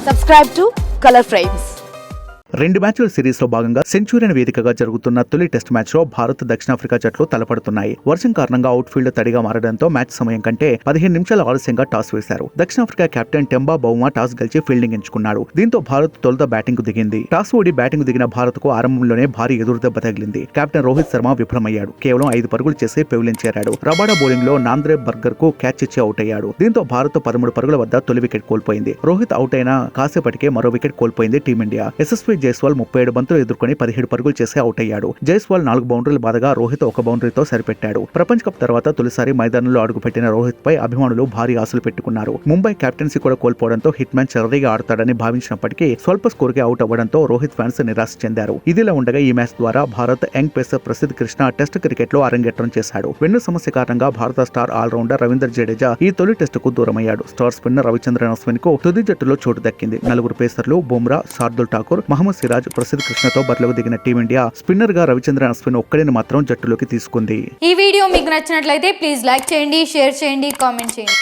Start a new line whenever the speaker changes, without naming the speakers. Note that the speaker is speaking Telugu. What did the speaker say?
Subscribe to Color Frames.
2 మ్యాచ్ల సిరీస్ లో భాగంగా సెంచురియన్ వేదికగా జరుగుతున్న తొలి టెస్ట్ మ్యాచ్ లో భారత్ దక్షిణాఫ్రికా జట్లు తలపడుతున్నాయి. వర్షం కారణంగా అవుట్ ఫీల్డ్ తడిగా మారడంతో మ్యాచ్ సమయం కంటే 15 నిమిషాల ఆలస్యంగా టాస్ వేశారు. దక్షిణాఫ్రికా కెప్టెన్ టెంబా బౌమా టాస్ గెలిచి ఫీల్డింగ్ ఎంచుకున్నాడు. దీంతో భారత్ తొలుత బ్యాటింగ్ కు దిగింది. టాస్ ఓడి బ్యాటింగ్ దిగిన భారత్ కు ఆరంభంలోనే భారీ ఎదురుదెబ్బ తగిలింది. కెప్టెన్ రోహిత్ శర్మ విఫలమయ్యాడు. కేవలం 5 పరుగులు చేసి పెవిలియన్ చేరాడు. రబాడా బౌలింగ్ లో నాంద్రే బర్గర్ కు క్యాచ్ ఇచ్చి అవుట్ అయ్యాడు. దీంతో భారత్ 13 పరుగుల వద్ద తొలి వికెట్ కోల్పోయింది. రోహిత్ అవుట్ అయిన కాసేపటికే మరో వికెట్ కోల్పోయింది టీమిండియా. యశస్వి జైస్వాల్ 37 బంతులు ఎదుర్కొని 17 పరుగులు చేసి అవుట్ అయ్యాడు. జైస్వాల్ 4 బౌండరీలు బాదగా రోహిత్ 1 బౌండరీతో సరిపెట్టాడు. ప్రపంచ కప్ తర్వాత తొలిసారి మైదానంలో అడుగుపెట్టిన రోహిత్ పై అభిమానులు భారీ ఆశలు పెట్టుకున్నారు. ముంబై కెప్టెన్సీ కూడా కోల్పోవడంతో హిట్ మ్యాన్ చెర్రీగా ఆడతాడని భావించినప్పటికీ స్వల్ప స్కోర్కి అవుట్ అవ్వడంతో రోహిత్ ఫ్యాన్స్ నిరాశ చెందారు. ఇదిలా ఉండగా ఈ మ్యాచ్ ద్వారా Bharat young pacer Prasidh Krishna test cricket లో అరంగేట్రం చేశాడు. వెన్ను సమస్య కారణంగా భారత స్టార్ ఆల్రౌండర్ రవీంద్ర జడేజా ఈ తొలి టెస్టుకు దూరమయ్యాడు. స్టార్ స్పిన్నర్ రవిచంద్రన్ అశ్విన్ కు తుది జట్టులో చోటు దక్కింది. 4 పేసర్లు బుమ్రా, శార్దుల్ ఠాకూర్, మహమ్మద్ సిరాజ్, ప్రసిద్ధ్ కృష్ణతో బరిలోకి దిగిన టీమిండియా స్పిన్నర్ గా రవిచంద్రన్ అశ్విన్ ఒక్కడిని మాత్రం జట్టులోకి తీసుకుంది.
ఈ వీడియో మీకు నచ్చినట్లయితే ప్లీజ్ లైక్ చేయండి, షేర్ చేయండి, కామెంట్ చేయండి.